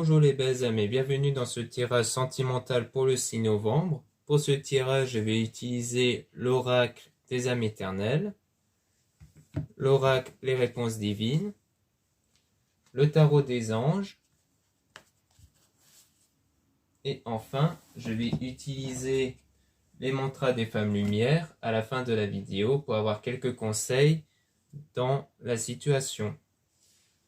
Bonjour les belles âmes et bienvenue dans ce tirage sentimental pour le 6 novembre. Pour ce tirage, je vais utiliser l'oracle des âmes éternelles, l'oracle les réponses divines, le tarot des anges, et enfin, je vais utiliser les mantras des femmes lumière à la fin de la vidéo pour avoir quelques conseils dans la situation.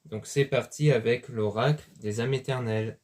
Donc c'est parti avec l'oracle des âmes éternelles.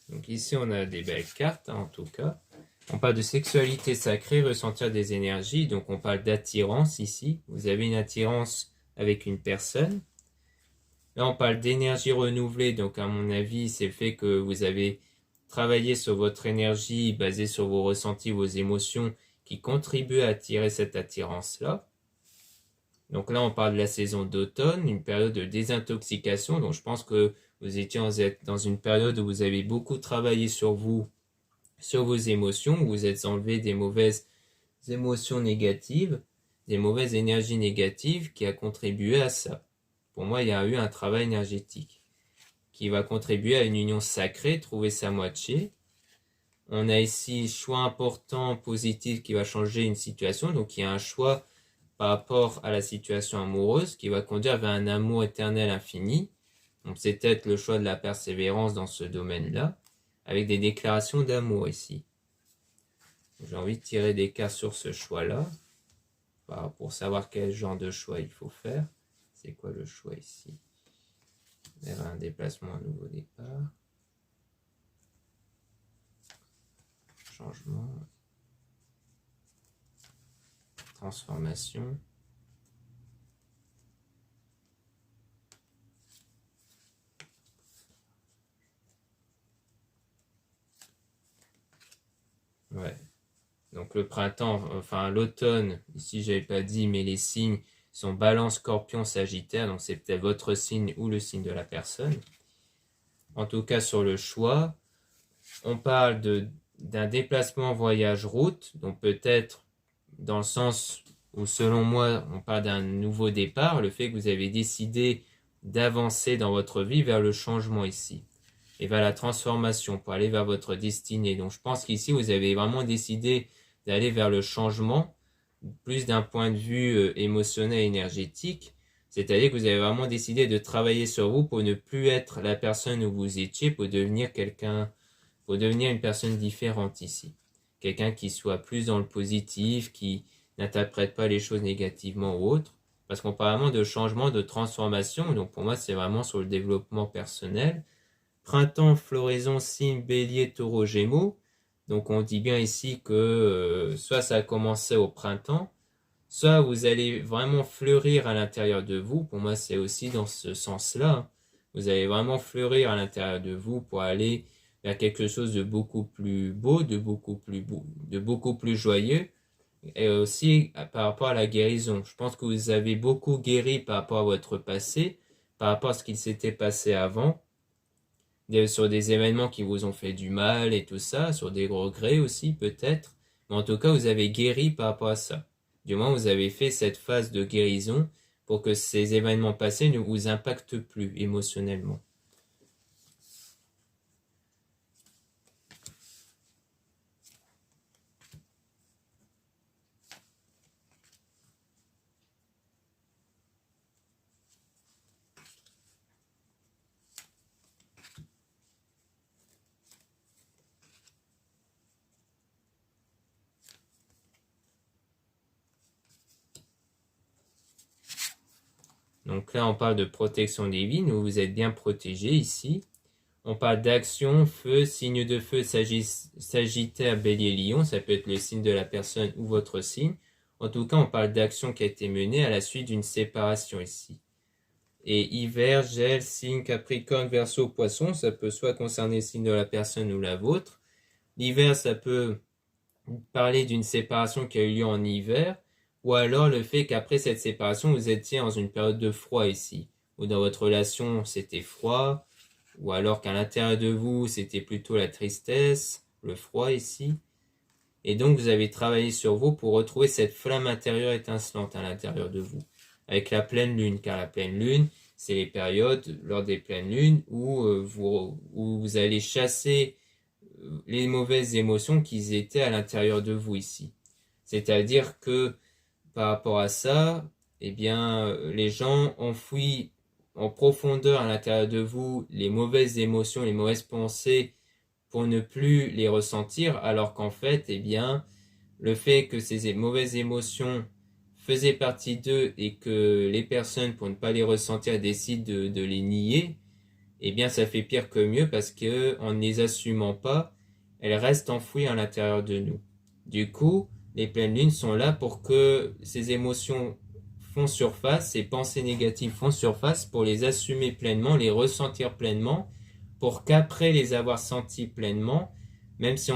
Donc ici on a des belles cartes en tout cas. On parle de sexualité sacrée, ressentir des énergies. Donc on parle d'attirance ici. Vous avez une attirance avec une personne. Là on parle d'énergie renouvelée. Donc à mon avis c'est le fait que vous avez travaillé sur votre énergie basée sur vos ressentis, vos émotions qui contribuent à attirer cette attirance-là. Donc là on parle de la saison d'automne, une période de désintoxication. Donc je pense que vous êtes dans une période où vous avez beaucoup travaillé sur vous, sur vos émotions, où vous êtes enlevé des mauvaises émotions négatives, des mauvaises énergies négatives qui a contribué à ça. Pour moi, il y a eu un travail énergétique qui va contribuer à une union sacrée, trouver sa moitié. On a ici choix important, positif, qui va changer une situation. Donc il y a un choix par rapport à la situation amoureuse qui va conduire vers un amour éternel infini. Donc c'est peut-être le choix de la persévérance dans ce domaine-là, avec des déclarations d'amour ici. J'ai envie de tirer des cartes sur ce choix-là, pour savoir quel genre de choix il faut faire. C'est quoi le choix ici? Vers un déplacement, un nouveau départ. Changement. Transformation. Ouais. Donc le printemps, enfin l'automne, ici j'avais pas dit, mais les signes sont Balance, Scorpion, Sagittaire, donc c'est peut-être votre signe ou le signe de la personne. En tout cas sur le choix, on parle d'un déplacement voyage route, donc peut-être dans le sens où selon moi on parle d'un nouveau départ, le fait que vous avez décidé d'avancer dans votre vie vers le changement ici et vers la transformation pour aller vers votre destinée. Donc je pense qu'ici vous avez vraiment décidé d'aller vers le changement plus d'un point de vue émotionnel et énergétique, c'est-à-dire que vous avez vraiment décidé de travailler sur vous pour ne plus être la personne où vous étiez, pour devenir quelqu'un, pour devenir une personne différente ici. Quelqu'un qui soit plus dans le positif, qui n'interprète pas les choses négativement ou autre. Parce qu'on parle vraiment de changement, de transformation. Donc pour moi, c'est vraiment sur le développement personnel. Printemps, floraison, signe, bélier, taureau, gémeaux. Donc on dit bien ici que soit ça a commencé au printemps, soit vous allez vraiment fleurir à l'intérieur de vous. Pour moi, c'est aussi dans ce sens-là. Vous allez vraiment fleurir à l'intérieur de vous pour aller vers quelque chose de beaucoup plus beau, de beaucoup plus joyeux. Et aussi par rapport à la guérison. Je pense que vous avez beaucoup guéri par rapport à votre passé, par rapport à ce qu'il s'était passé avant, sur des événements qui vous ont fait du mal et tout ça, sur des regrets aussi peut-être. Mais en tout cas, vous avez guéri par rapport à ça. Du moins, vous avez fait cette phase de guérison pour que ces événements passés ne vous impactent plus émotionnellement. Donc là, on parle de protection divine, où vous êtes bien protégé ici. On parle d'action, feu, signe de feu, Sagittaire, Bélier, Lion. Ça peut être le signe de la personne ou votre signe. En tout cas, on parle d'action qui a été menée à la suite d'une séparation ici. Et hiver, gel, signe Capricorne, Verseau, Poisson. Ça peut soit concerner le signe de la personne ou la vôtre. L'hiver, ça peut parler d'une séparation qui a eu lieu en hiver. Ou alors le fait qu'après cette séparation, vous étiez dans une période de froid ici. Ou dans votre relation, c'était froid. Ou alors qu'à l'intérieur de vous, c'était plutôt la tristesse, le froid ici. Et donc, vous avez travaillé sur vous pour retrouver cette flamme intérieure étincelante à l'intérieur de vous. Avec la pleine lune, car la pleine lune, c'est les périodes lors des pleines lunes où vous allez chasser les mauvaises émotions qui étaient à l'intérieur de vous ici. C'est-à-dire que par rapport à ça, eh bien, les gens enfouissent en profondeur à l'intérieur de vous les mauvaises émotions, les mauvaises pensées pour ne plus les ressentir, alors qu'en fait, eh bien, le fait que ces mauvaises émotions faisaient partie d'eux et que les personnes, pour ne pas les ressentir, décident de les nier, eh bien, ça fait pire que mieux parce que en ne les assumant pas, elles restent enfouies à l'intérieur de nous. Du coup, les pleines lunes sont là pour que ces émotions font surface, ces pensées négatives font surface pour les assumer pleinement, les ressentir pleinement, pour qu'après les avoir senties pleinement, même si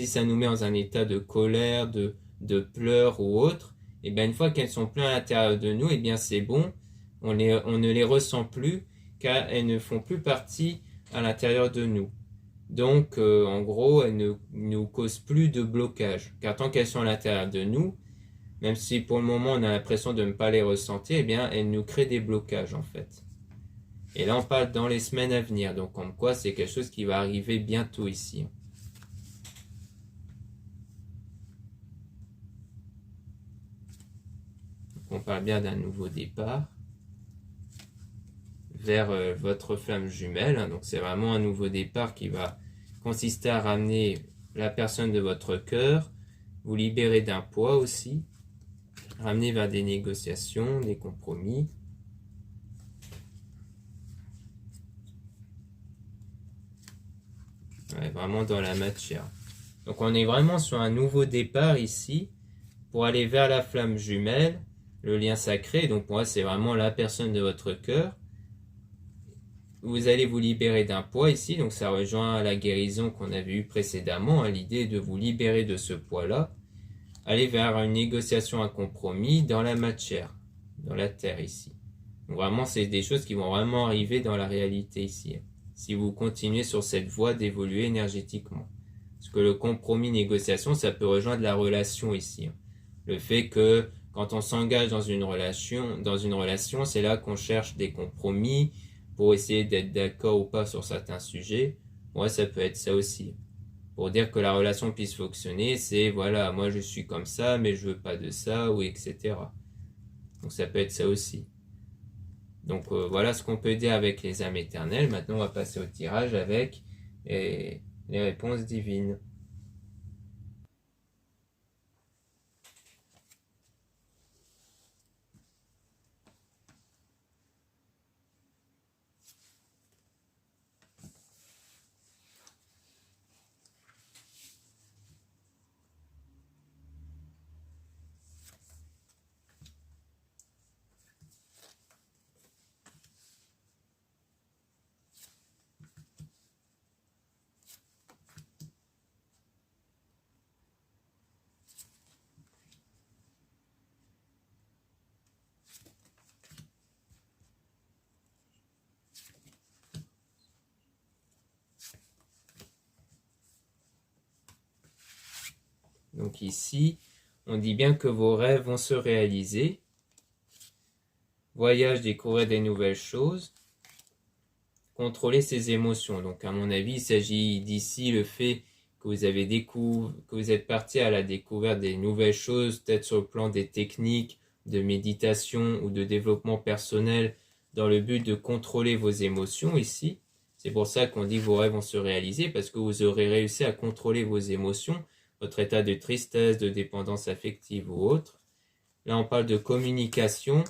ça nous met dans un état de colère, de pleurs ou autre, et bien une fois qu'elles sont pleines à l'intérieur de nous, et bien c'est bon, on ne les ressent plus, car elles ne font plus partie à l'intérieur de nous. Donc, en gros, elles ne nous causent plus de blocage, car tant qu'elles sont à l'intérieur de nous, même si pour le moment on a l'impression de ne pas les ressentir, eh bien elles nous créent des blocages en fait. Et là on parle dans les semaines à venir, donc comme quoi c'est quelque chose qui va arriver bientôt ici. Donc, on parle bien d'un nouveau départ vers votre flamme jumelle, donc c'est vraiment un nouveau départ qui va consister à ramener la personne de votre cœur, vous libérer d'un poids aussi, ramener vers des négociations, des compromis. Ouais, vraiment dans la matière. Donc on est vraiment sur un nouveau départ ici pour aller vers la flamme jumelle, le lien sacré. Donc pour moi c'est vraiment la personne de votre cœur. Vous allez vous libérer d'un poids ici, donc ça rejoint la guérison qu'on avait eue précédemment, hein, l'idée de vous libérer de ce poids-là, aller vers une négociation, un compromis dans la matière, dans la terre ici. Donc vraiment, c'est des choses qui vont vraiment arriver dans la réalité ici, si vous continuez sur cette voie d'évoluer énergétiquement. Parce que le compromis, négociation, ça peut rejoindre la relation ici. Le fait que quand on s'engage dans une relation, c'est là qu'on cherche des compromis, pour essayer d'être d'accord ou pas sur certains sujets. Ouais, ça peut être ça aussi. Pour dire que la relation puisse fonctionner, c'est voilà, moi je suis comme ça, mais je veux pas de ça, ou etc. Donc ça peut être ça aussi. Donc voilà ce qu'on peut dire avec les âmes éternelles. Maintenant on va passer au tirage avec les réponses divines. Donc ici, on dit bien que vos rêves vont se réaliser. Voyage, découvrir des nouvelles choses. Contrôler ses émotions. Donc à mon avis, il s'agit d'ici le fait que vous êtes parti à la découverte des nouvelles choses, peut-être sur le plan des techniques de méditation ou de développement personnel, dans le but de contrôler vos émotions ici. C'est pour ça qu'on dit que vos rêves vont se réaliser, parce que vous aurez réussi à contrôler vos émotions, votre état de tristesse, de dépendance affective ou autre. Là, on parle de communication.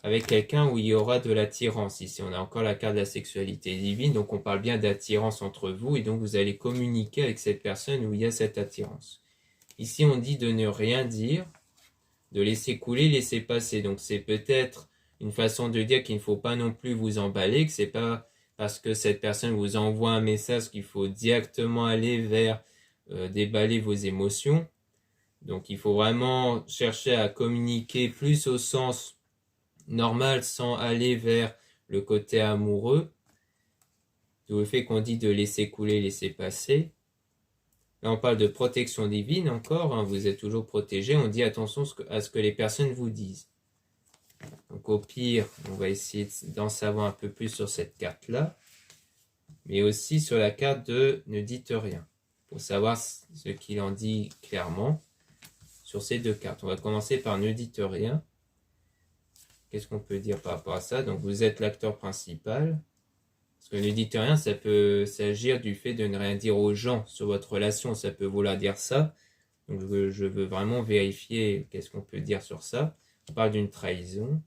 avec quelqu'un où il y aura de l'attirance. Ici, on a encore la carte de la sexualité divine, donc on parle bien d'attirance entre vous, et donc vous allez communiquer avec cette personne où il y a cette attirance. Ici, on dit de ne rien dire, de laisser couler, laisser passer. Donc c'est peut-être une façon de dire qu'il ne faut pas non plus vous emballer, que c'est pas parce que cette personne vous envoie un message qu'il faut directement aller vers déballer vos émotions. Donc il faut vraiment chercher à communiquer plus au sens normal sans aller vers le côté amoureux. D'où le fait qu'on dit de laisser couler, laisser passer. Là, on parle de protection divine encore, hein, vous êtes toujours protégé. On dit attention à ce que les personnes vous disent. Donc au pire, on va essayer d'en savoir un peu plus sur cette carte-là. Mais aussi sur la carte de ne dites rien. Pour savoir ce qu'il en dit clairement sur ces deux cartes. On va commencer par ne dites rien. Qu'est-ce qu'on peut dire par rapport à ça? Donc vous êtes l'acteur principal. Parce que ne dites rien, ça peut s'agir du fait de ne rien dire aux gens sur votre relation. Ça peut vouloir dire ça. Donc je veux vraiment vérifier qu'est-ce qu'on peut dire sur ça. On parle d'une trahison.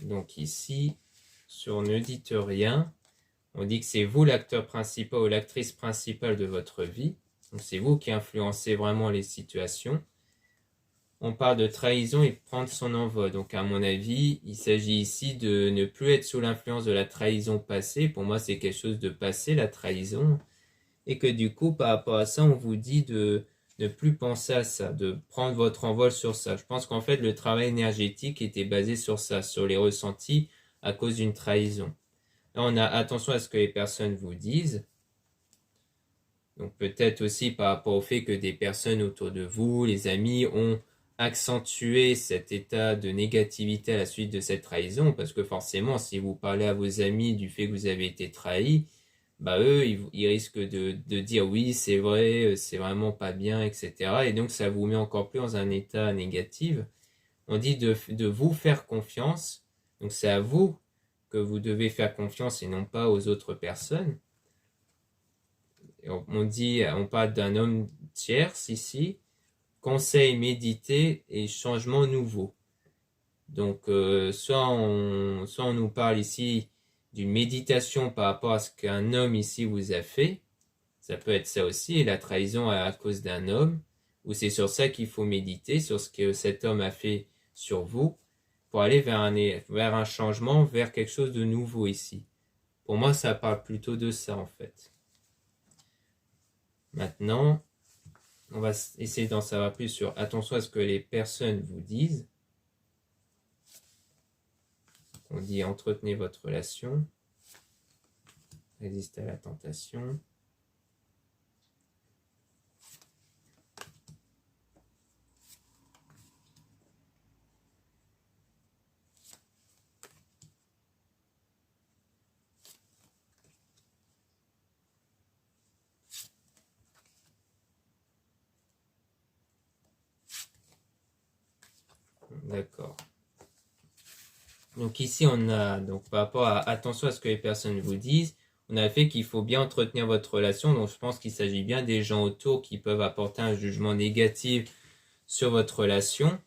Donc ici, sur ne dites rien, on dit que c'est vous l'acteur principal ou l'actrice principale de votre vie. Donc c'est vous qui influencez vraiment les situations. On parle de trahison et prendre son envol. Donc à mon avis, il s'agit ici de ne plus être sous l'influence de la trahison passée. Pour moi, c'est quelque chose de passé, la trahison. Et que du coup, par rapport à ça, on vous dit de ne plus penser à ça, de prendre votre envol sur ça. Je pense qu'en fait, le travail énergétique était basé sur ça, sur les ressentis à cause d'une trahison. Là, on a attention à ce que les personnes vous disent. Donc peut-être aussi par rapport au fait que des personnes autour de vous, les amis, ont accentué cet état de négativité à la suite de cette trahison. Parce que forcément, si vous parlez à vos amis du fait que vous avez été trahi, bah eux, ils risquent de dire oui, c'est vrai, c'est vraiment pas bien, etc. Et donc ça vous met encore plus dans un état négatif. On dit de vous faire confiance. Donc c'est à vous que vous devez faire confiance et non pas aux autres personnes. On parle d'un homme tierce ici, conseil médité et changement nouveau. Donc soit on nous parle ici d'une méditation par rapport à ce qu'un homme ici vous a fait, ça peut être ça aussi, et la trahison à cause d'un homme, ou c'est sur ça qu'il faut méditer, sur ce que cet homme a fait sur vous, pour aller vers un changement, vers quelque chose de nouveau ici. Pour moi, ça parle plutôt de ça en fait. Maintenant, on va essayer d'en savoir plus sur attention à ce que les personnes vous disent. On dit entretenez votre relation, résistez à la tentation. D'accord. Donc ici, on a, donc par rapport à attention à ce que les personnes vous disent, on a fait qu'il faut bien entretenir votre relation. Donc je pense qu'il s'agit bien des gens autour qui peuvent apporter un jugement négatif sur votre relation.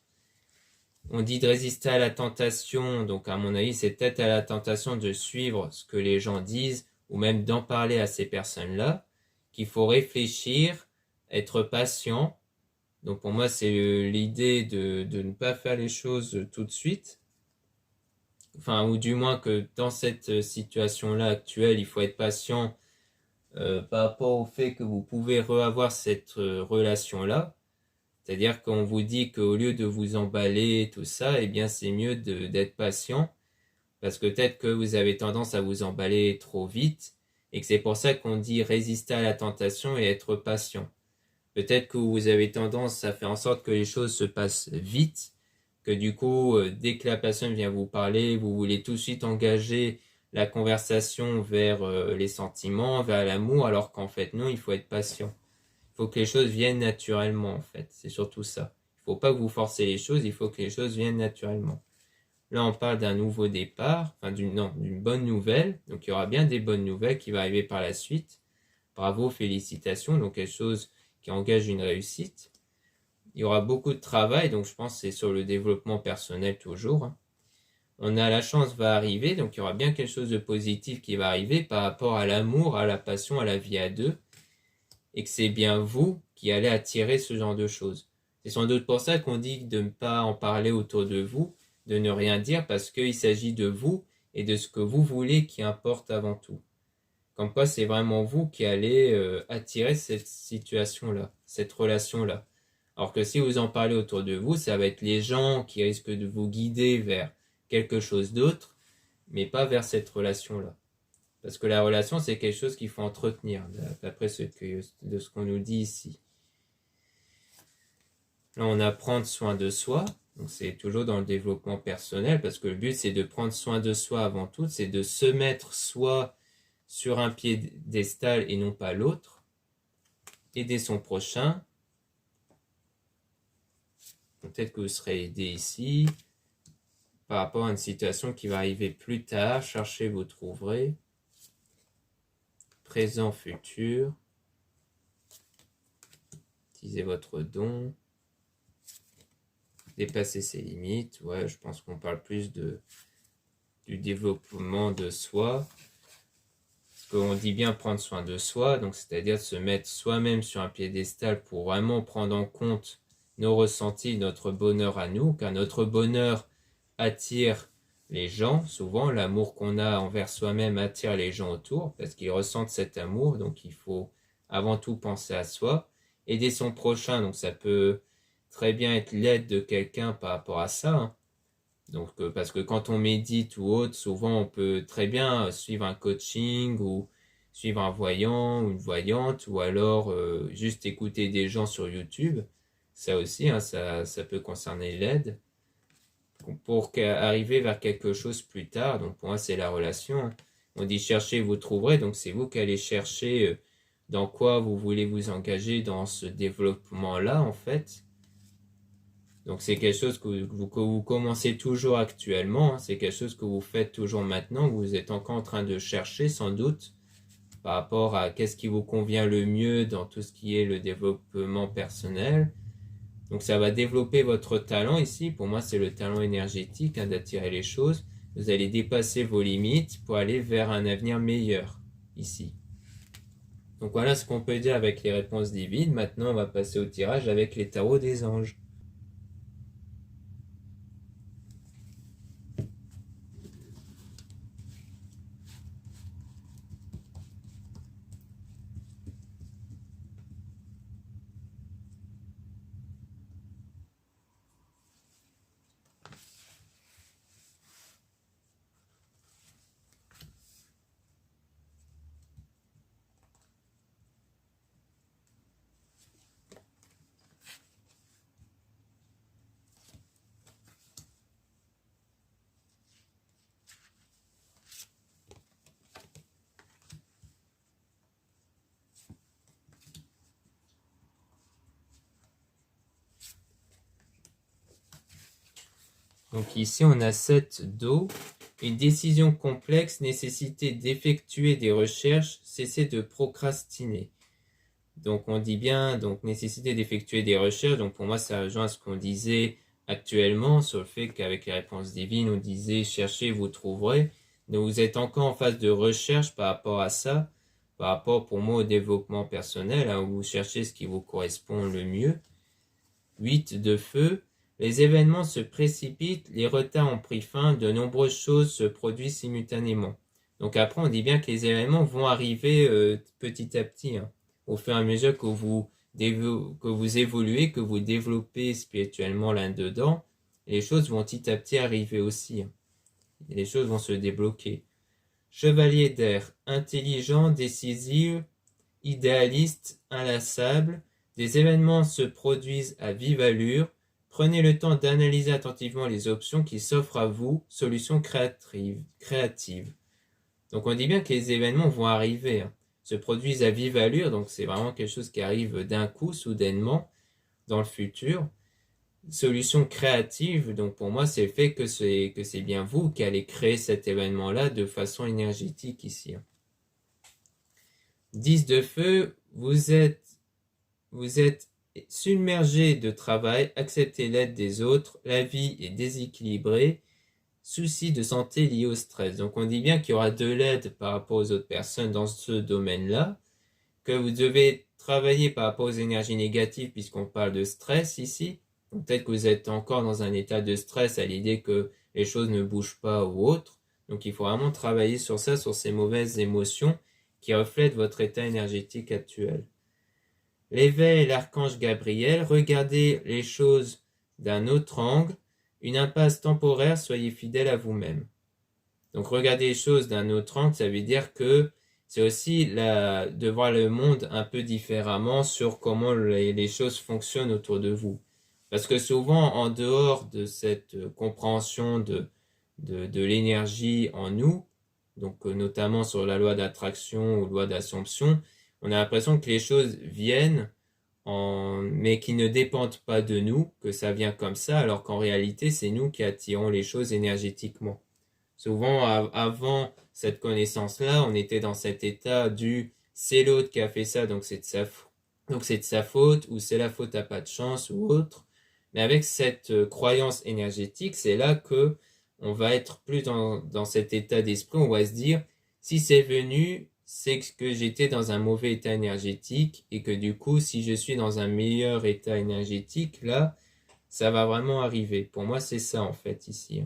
On dit de résister à la tentation. Donc à mon avis, c'est peut-être à la tentation de suivre ce que les gens disent ou même d'en parler à ces personnes-là. Qu'il faut réfléchir, être patient. Donc pour moi, c'est l'idée de ne pas faire les choses tout de suite. Enfin, ou du moins que dans cette situation-là actuelle, il faut être patient par rapport au fait que vous pouvez reavoir cette relation-là. C'est-à-dire qu'on vous dit qu'au lieu de vous emballer, tout ça, eh bien c'est mieux d'être patient. Parce que peut-être que vous avez tendance à vous emballer trop vite. Et que c'est pour ça qu'on dit résister à la tentation et être patient. Peut-être que vous avez tendance à faire en sorte que les choses se passent vite, que du coup, dès que la personne vient vous parler, vous voulez tout de suite engager la conversation vers les sentiments, vers l'amour, alors qu'en fait non, il faut être patient. Il faut que les choses viennent naturellement, en fait. C'est surtout ça. Il ne faut pas que vous forcez les choses, il faut que les choses viennent naturellement. Là, on parle d'un nouveau départ, enfin d'une bonne nouvelle. Donc, il y aura bien des bonnes nouvelles qui vont arriver par la suite. Bravo, félicitations. Donc, quelque chose qui engage une réussite. Il y aura beaucoup de travail, donc je pense que c'est sur le développement personnel toujours. On a la chance va arriver, donc il y aura bien quelque chose de positif qui va arriver par rapport à l'amour, à la passion, à la vie à deux. Et que c'est bien vous qui allez attirer ce genre de choses. C'est sans doute pour ça qu'on dit de ne pas en parler autour de vous, de ne rien dire, parce qu'il s'agit de vous et de ce que vous voulez qui importe avant tout. Comme quoi c'est vraiment vous qui allez attirer cette situation-là, cette relation-là. Alors que si vous en parlez autour de vous, ça va être les gens qui risquent de vous guider vers quelque chose d'autre, mais pas vers cette relation-là. Parce que la relation, c'est quelque chose qu'il faut entretenir, d'après de ce qu'on nous dit ici. Là, on a prendre soin de soi. Donc, c'est toujours dans le développement personnel, parce que le but, c'est de prendre soin de soi avant tout. C'est de se mettre soi sur un piédestal et non pas l'autre. Aider son prochain. Peut-être que vous serez aidé ici. Par rapport à une situation qui va arriver plus tard. Cherchez, vous trouverez. Présent, futur. Utilisez votre don. Dépasser ses limites. Ouais, je pense qu'on parle plus du développement de soi. Parce qu'on dit bien prendre soin de soi, donc c'est-à-dire se mettre soi-même sur un piédestal pour vraiment prendre en compte nos ressentis, notre bonheur à nous, car notre bonheur attire les gens. Souvent, l'amour qu'on a envers soi-même attire les gens autour, parce qu'ils ressentent cet amour, donc il faut avant tout penser à soi. Aider son prochain, donc ça peut très bien être l'aide de quelqu'un par rapport à ça. Hein. Donc, parce que quand on médite ou autre, souvent on peut très bien suivre un coaching ou suivre un voyant ou une voyante ou alors juste écouter des gens sur YouTube. Ça aussi, hein, ça peut concerner l'aide. Pour arriver vers quelque chose plus tard, donc pour moi c'est la relation. On dit chercher, vous trouverez, donc c'est vous qui allez chercher dans quoi vous voulez vous engager dans ce développement-là en fait. Donc c'est quelque chose que vous commencez toujours actuellement, hein. C'est quelque chose que vous faites toujours maintenant, que vous êtes encore en train de chercher sans doute par rapport à qu'est-ce qui vous convient le mieux dans tout ce qui est le développement personnel. Donc ça va développer votre talent ici, pour moi c'est le talent énergétique hein, d'attirer les choses. Vous allez dépasser vos limites pour aller vers un avenir meilleur ici. Donc voilà ce qu'on peut dire avec les réponses divines. Maintenant on va passer au tirage avec les tarots des anges. Donc ici, on a 7 d'eau. Une décision complexe, nécessité d'effectuer des recherches, cesser de procrastiner. Donc on dit bien, donc nécessité d'effectuer des recherches. Donc pour moi, ça rejoint ce qu'on disait actuellement sur le fait qu'avec les réponses divines, on disait cherchez, vous trouverez. Donc vous êtes encore en phase de recherche par rapport à ça, par rapport pour moi au développement personnel, hein, où vous cherchez ce qui vous correspond le mieux. 8 de feu. Les événements se précipitent, les retards ont pris fin, de nombreuses choses se produisent simultanément. Donc après, on dit bien que les événements vont arriver petit à petit, hein, au fur et à mesure que vous évoluez, que vous développez spirituellement là-dedans, les choses vont petit à petit arriver aussi. Hein. Et les choses vont se débloquer. Chevalier d'air, intelligent, décisif, idéaliste, inlassable, des événements se produisent à vive allure. Prenez le temps d'analyser attentivement les options qui s'offrent à vous, solutions créatives. Donc on dit bien que les événements vont arriver. Hein. se produisent à vive allure, donc c'est vraiment quelque chose qui arrive d'un coup, soudainement, dans le futur. Solution créative, donc pour moi, c'est le fait que c'est bien vous qui allez créer cet événement-là de façon énergétique ici. 10 de feu, vous êtes submergé de travail, acceptez l'aide des autres, la vie est déséquilibrée, soucis de santé liés au stress. Donc on dit bien qu'il y aura de l'aide par rapport aux autres personnes dans ce domaine-là, que vous devez travailler par rapport aux énergies négatives puisqu'on parle de stress ici. Peut-être que vous êtes encore dans un état de stress à l'idée que les choses ne bougent pas ou autre. Donc il faut vraiment travailler sur ça, sur ces mauvaises émotions qui reflètent votre état énergétique actuel. L'éveil et l'archange Gabriel, regardez les choses d'un autre angle, une impasse temporaire, soyez fidèle à vous-même. Donc regarder les choses d'un autre angle, ça veut dire que c'est aussi de voir le monde un peu différemment sur comment les choses fonctionnent autour de vous. Parce que souvent, en dehors de cette compréhension de l'énergie en nous, donc notamment sur la loi d'attraction ou loi d'assomption, on a l'impression que les choses viennent, mais qui ne dépendent pas de nous, que ça vient comme ça, alors qu'en réalité, c'est nous qui attirons les choses énergétiquement. Souvent, avant cette connaissance-là, on était dans cet état du c'est l'autre qui a fait ça, donc c'est de sa faute, ou c'est la faute à pas de chance, ou autre. Mais avec cette croyance énergétique, c'est là que on va être plus dans cet état d'esprit, on va se dire, si c'est venu, c'est que j'étais dans un mauvais état énergétique, et que du coup, si je suis dans un meilleur état énergétique, là, ça va vraiment arriver. Pour moi, c'est ça en fait ici.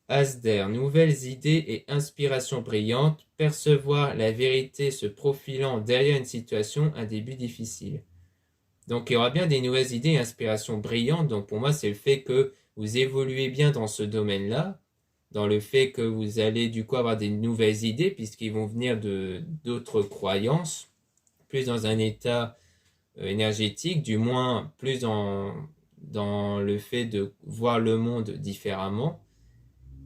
Asder, nouvelles idées et inspirations brillantes, percevoir la vérité se profilant derrière une situation, un début difficile. Donc il y aura bien des nouvelles idées et inspirations brillantes, donc pour moi c'est le fait que vous évoluez bien dans ce domaine-là, dans le fait que vous allez du coup avoir des nouvelles idées puisqu'ils vont venir d'autres croyances, plus dans un état énergétique, du moins plus dans le fait de voir le monde différemment.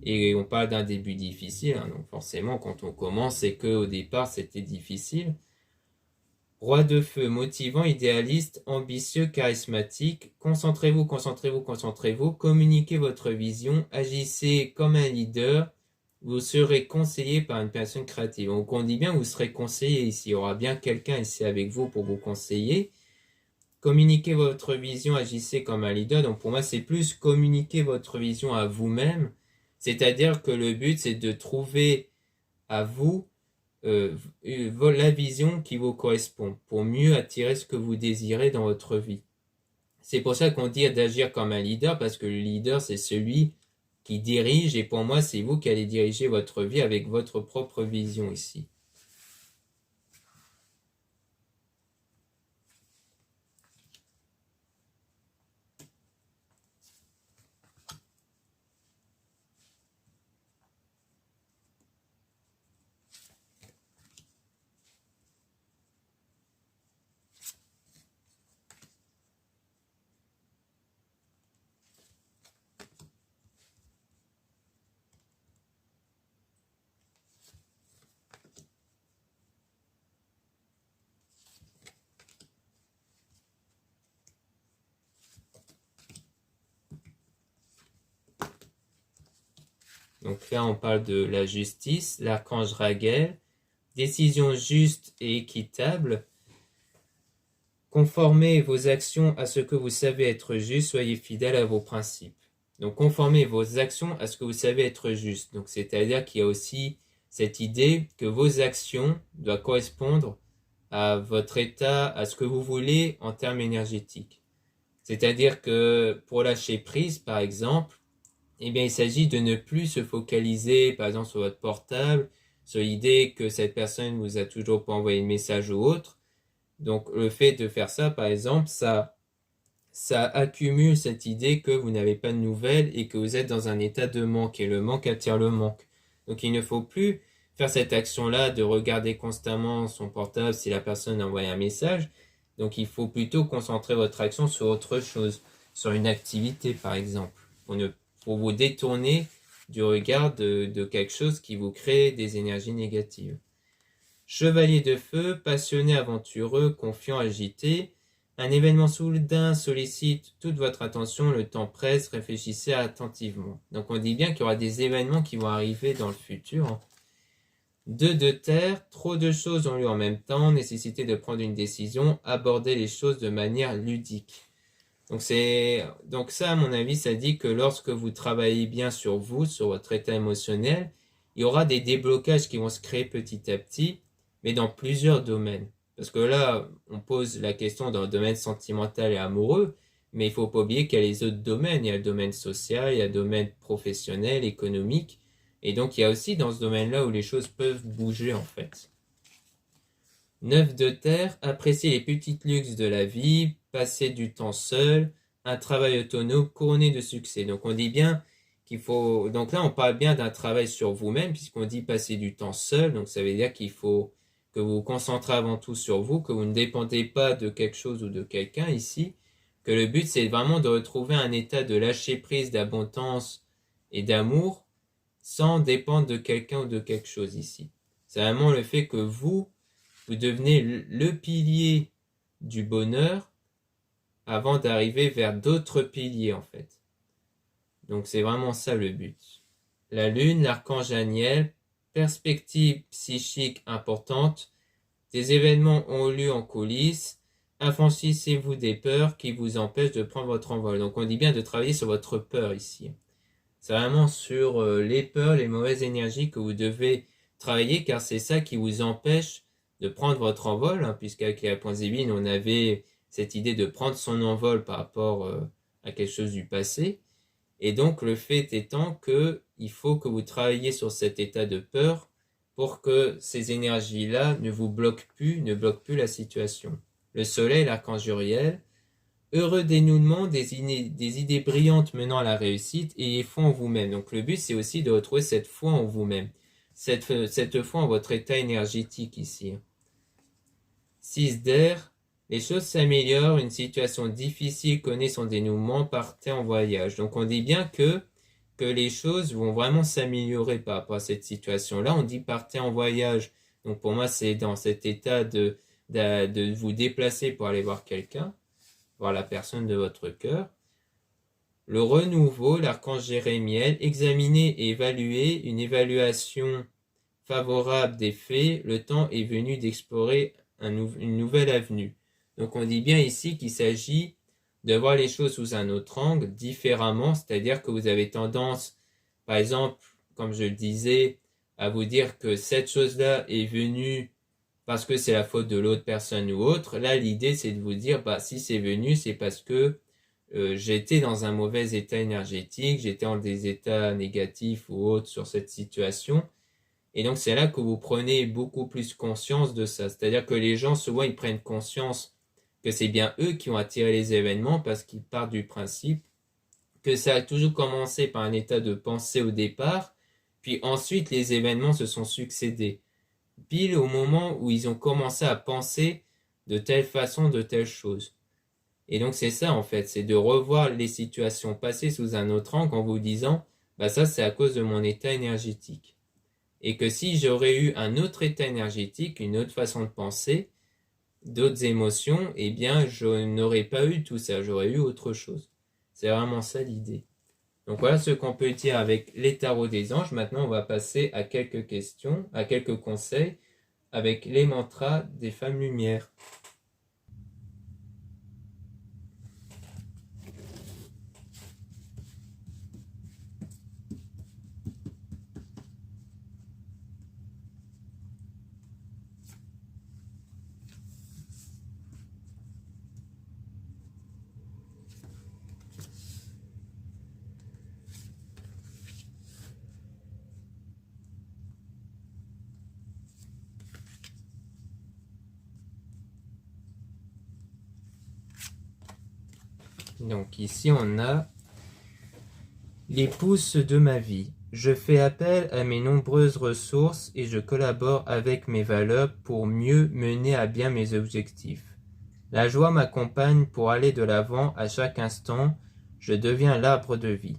Et on parle d'un début difficile, hein, donc forcément quand on commence, c'est qu'au départ c'était difficile. Roi de feu, motivant, idéaliste, ambitieux, charismatique, concentrez-vous, concentrez-vous, concentrez-vous, communiquez votre vision, agissez comme un leader, vous serez conseillé par une personne créative. Donc on dit bien vous serez conseillé ici, il y aura bien quelqu'un ici avec vous pour vous conseiller. Communiquez votre vision, agissez comme un leader, donc pour moi c'est plus communiquer votre vision à vous-même, c'est-à-dire que le but c'est de trouver à vous la vision qui vous correspond pour mieux attirer ce que vous désirez dans votre vie. C'est pour ça qu'on dit d'agir comme un leader, parce que le leader, c'est celui qui dirige, et pour moi, c'est vous qui allez diriger votre vie avec votre propre vision ici. Donc là, on parle de la justice, l'archange Raguel, décision juste et équitable. Conformez vos actions à ce que vous savez être juste, soyez fidèles à vos principes. Donc conformez vos actions à ce que vous savez être juste. Donc c'est-à-dire qu'il y a aussi cette idée que vos actions doivent correspondre à votre état, à ce que vous voulez en termes énergétiques. C'est-à-dire que pour lâcher prise, par exemple, eh bien, il s'agit de ne plus se focaliser, par exemple, sur votre portable, sur l'idée que cette personne vous a toujours pas envoyé de message ou autre. Donc, le fait de faire ça, par exemple, ça accumule cette idée que vous n'avez pas de nouvelles et que vous êtes dans un état de manque, et le manque attire le manque. Donc, il ne faut plus faire cette action-là de regarder constamment son portable si la personne a envoyé un message. Donc, il faut plutôt concentrer votre action sur autre chose, sur une activité, par exemple, pour vous détourner du regard de quelque chose qui vous crée des énergies négatives. Chevalier de feu, passionné, aventureux, confiant, agité. Un événement soudain sollicite toute votre attention, le temps presse, réfléchissez attentivement. Donc on dit bien qu'il y aura des événements qui vont arriver dans le futur. 2 de terre, trop de choses ont lieu en même temps, nécessité de prendre une décision, aborder les choses de manière ludique. Donc ça, à mon avis, ça dit que lorsque vous travaillez bien sur vous, sur votre état émotionnel, il y aura des déblocages qui vont se créer petit à petit, mais dans plusieurs domaines. Parce que là, on pose la question dans le domaine sentimental et amoureux, mais il ne faut pas oublier qu'il y a les autres domaines. Il y a le domaine social, il y a le domaine professionnel, économique. Et donc, il y a aussi dans ce domaine-là où les choses peuvent bouger, en fait. 9 de terre, apprécier les petits luxes de la vie, passer du temps seul, un travail autonome couronné de succès. Donc, on dit bien qu'il faut... Donc là, on parle bien d'un travail sur vous-même, puisqu'on dit passer du temps seul. Donc, ça veut dire qu'il faut que vous vous concentrez avant tout sur vous, que vous ne dépendez pas de quelque chose ou de quelqu'un ici, que le but, c'est vraiment de retrouver un état de lâcher-prise, d'abondance et d'amour, sans dépendre de quelqu'un ou de quelque chose ici. C'est vraiment le fait que vous devenez le pilier du bonheur avant d'arriver vers d'autres piliers en fait. Donc c'est vraiment ça le but. La lune, l'archange Daniel, perspective psychique importante, des événements ont lieu en coulisses, affranchissez-vous des peurs qui vous empêchent de prendre votre envol. Donc on dit bien de travailler sur votre peur ici. C'est vraiment sur les peurs, les mauvaises énergies que vous devez travailler, car c'est ça qui vous empêche de prendre votre envol, hein, puisqu'avec les réponses divines, on avait cette idée de prendre son envol par rapport à quelque chose du passé. Et donc, le fait étant que il faut que vous travailliez sur cet état de peur pour que ces énergies-là ne vous bloquent plus, ne bloquent plus la situation. Le soleil, l'archange Uriel, heureux dénouement, des idées brillantes menant à la réussite, et foi en vous-même. Donc le but, c'est aussi de retrouver cette foi en vous-même, cette foi en votre état énergétique ici. 6 d'air, les choses s'améliorent, une situation difficile connaît son dénouement, partez en voyage. Donc on dit bien que les choses vont vraiment s'améliorer par rapport à cette situation-là. On dit partez en voyage. Donc pour moi, c'est dans cet état de vous déplacer pour aller voir quelqu'un, voir la personne de votre cœur. Le renouveau, l'archange Jérémiel, examiner et évaluer, une évaluation favorable des faits, le temps est venu d'explorer une nouvelle avenue. Donc on dit bien ici qu'il s'agit de voir les choses sous un autre angle, différemment, c'est-à-dire que vous avez tendance, par exemple, comme je le disais, à vous dire que cette chose-là est venue parce que c'est la faute de l'autre personne ou autre. Là, l'idée, c'est de vous dire, si c'est venu, c'est parce que j'étais dans un mauvais état énergétique, j'étais en des états négatifs ou autres sur cette situation. Et donc, c'est là que vous prenez beaucoup plus conscience de ça. C'est-à-dire que les gens, souvent, ils prennent conscience que c'est bien eux qui ont attiré les événements parce qu'ils partent du principe que ça a toujours commencé par un état de pensée au départ, puis ensuite, les événements se sont succédés. Pile au moment où ils ont commencé à penser de telle façon, de telle chose. Et donc c'est ça en fait, c'est de revoir les situations passées sous un autre angle en vous disant, ça c'est à cause de mon état énergétique. Et que si j'aurais eu un autre état énergétique, une autre façon de penser, d'autres émotions, eh bien je n'aurais pas eu tout ça, j'aurais eu autre chose. C'est vraiment ça l'idée. Donc voilà ce qu'on peut dire avec les tarots des anges. Maintenant, on va passer à quelques questions, à quelques conseils avec les mantras des femmes lumière. Donc ici on a l'épouse de ma vie. Je fais appel à mes nombreuses ressources et je collabore avec mes valeurs pour mieux mener à bien mes objectifs. La joie m'accompagne pour aller de l'avant à chaque instant. Je deviens l'arbre de vie.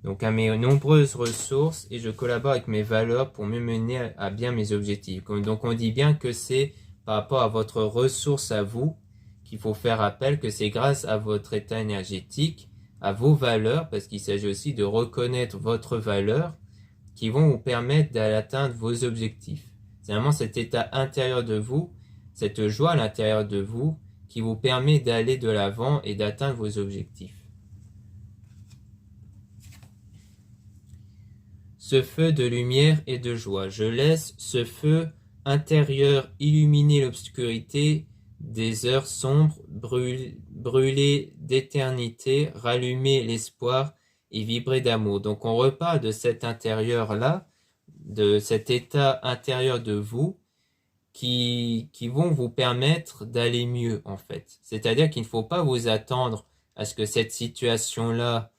donc à mes nombreuses ressources et je collabore avec mes valeurs pour me mener à bien mes objectifs. Donc on dit bien que c'est par rapport à votre ressource à vous qu'il faut faire appel, que c'est grâce à votre état énergétique, à vos valeurs, parce qu'il s'agit aussi de reconnaître votre valeur, qui vont vous permettre d'atteindre vos objectifs. C'est vraiment cet état intérieur de vous, cette joie à l'intérieur de vous, qui vous permet d'aller de l'avant et d'atteindre vos objectifs. Ce feu de lumière et de joie, je laisse ce feu intérieur illuminer l'obscurité des heures sombres, brûler d'éternité, rallumer l'espoir et vibrer d'amour. Donc on repart de cet intérieur-là, de cet état intérieur de vous, qui vont vous permettre d'aller mieux en fait. C'est-à-dire qu'il ne faut pas vous attendre à ce que cette situation-là,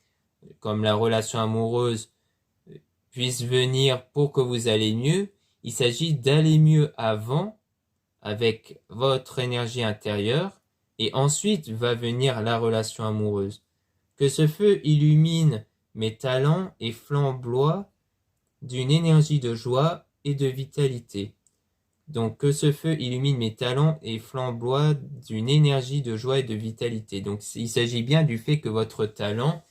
comme la relation amoureuse, puisse venir pour que vous allez mieux. Il s'agit d'aller mieux avant avec votre énergie intérieure et ensuite va venir la relation amoureuse. Que ce feu illumine mes talents et flamboie d'une énergie de joie et de vitalité. Donc que ce feu illumine mes talents et flamboie d'une énergie de joie et de vitalité. Donc il s'agit bien du fait que votre talent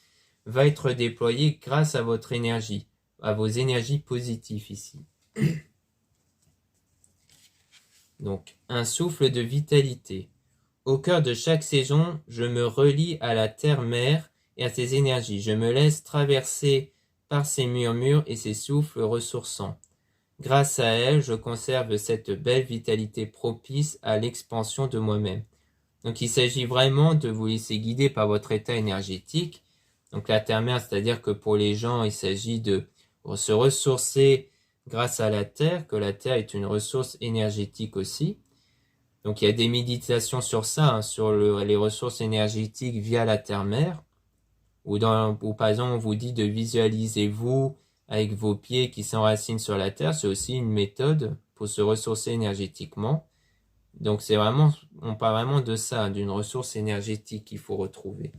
va être déployé grâce à votre énergie, à vos énergies positives ici. Donc un souffle de vitalité. Au cœur de chaque saison, je me relie à la terre-mère et à ses énergies. Je me laisse traverser par ses murmures et ses souffles ressourçants. Grâce à elle, je conserve cette belle vitalité propice à l'expansion de moi-même. Donc il s'agit vraiment de vous laisser guider par votre état énergétique. Donc la terre-mère, c'est-à-dire que pour les gens, il s'agit de se ressourcer grâce à la terre, que la terre est une ressource énergétique aussi. Donc il y a des méditations sur ça, sur les ressources énergétiques via la terre-mère, ou par exemple on vous dit de visualiser vous avec vos pieds qui s'enracinent sur la terre, c'est aussi une méthode pour se ressourcer énergétiquement. Donc c'est vraiment, on parle vraiment de ça, d'une ressource énergétique qu'il faut retrouver.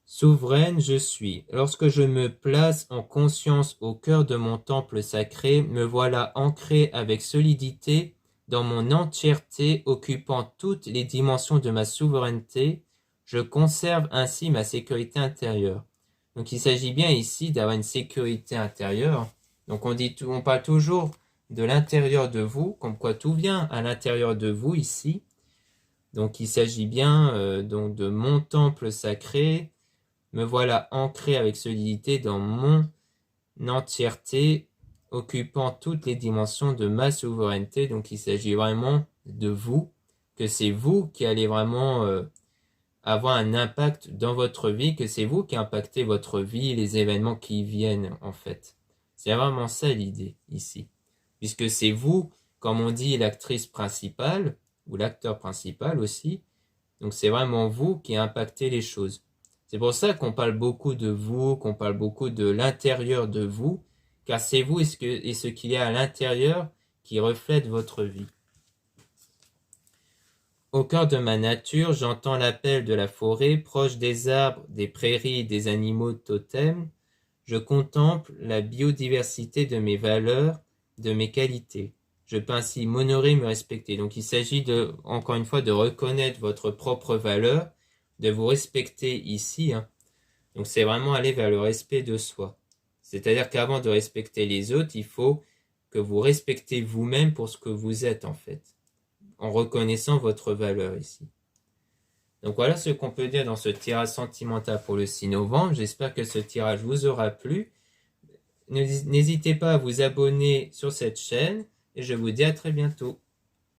Souveraine je suis. Lorsque je me place en conscience au cœur de mon temple sacré, me voilà ancré avec solidité dans mon entièreté, occupant toutes les dimensions de ma souveraineté. Je conserve ainsi ma sécurité intérieure. Donc il s'agit bien ici d'avoir une sécurité intérieure. Donc on parle toujours de l'intérieur de vous, comme quoi tout vient à l'intérieur de vous ici. Donc il s'agit bien donc de mon temple sacré. Me voilà ancré avec solidité dans mon entièreté, occupant toutes les dimensions de ma souveraineté. Donc il s'agit vraiment de vous, que c'est vous qui allez vraiment avoir un impact dans votre vie, que c'est vous qui impactez votre vie, les événements qui viennent en fait. C'est vraiment ça l'idée ici. Puisque c'est vous, comme on dit, l'actrice principale, ou l'acteur principal aussi, donc c'est vraiment vous qui impactez les choses. C'est pour ça qu'on parle beaucoup de vous, qu'on parle beaucoup de l'intérieur de vous, car c'est vous et ce qu'il y a à l'intérieur qui reflète votre vie. Au cœur de ma nature, j'entends l'appel de la forêt, proche des arbres, des prairies, des animaux totems. Je contemple la biodiversité de mes valeurs, de mes qualités. Je peux ainsi m'honorer, me respecter. Donc il s'agit encore une fois, de reconnaître votre propre valeur, de vous respecter ici. Donc c'est vraiment aller vers le respect de soi. C'est-à-dire qu'avant de respecter les autres, il faut que vous respectez vous-même pour ce que vous êtes en fait, en reconnaissant votre valeur ici. Donc voilà ce qu'on peut dire dans ce tirage sentimental pour le 6 novembre. J'espère que ce tirage vous aura plu. N'hésitez pas à vous abonner sur cette chaîne et je vous dis à très bientôt.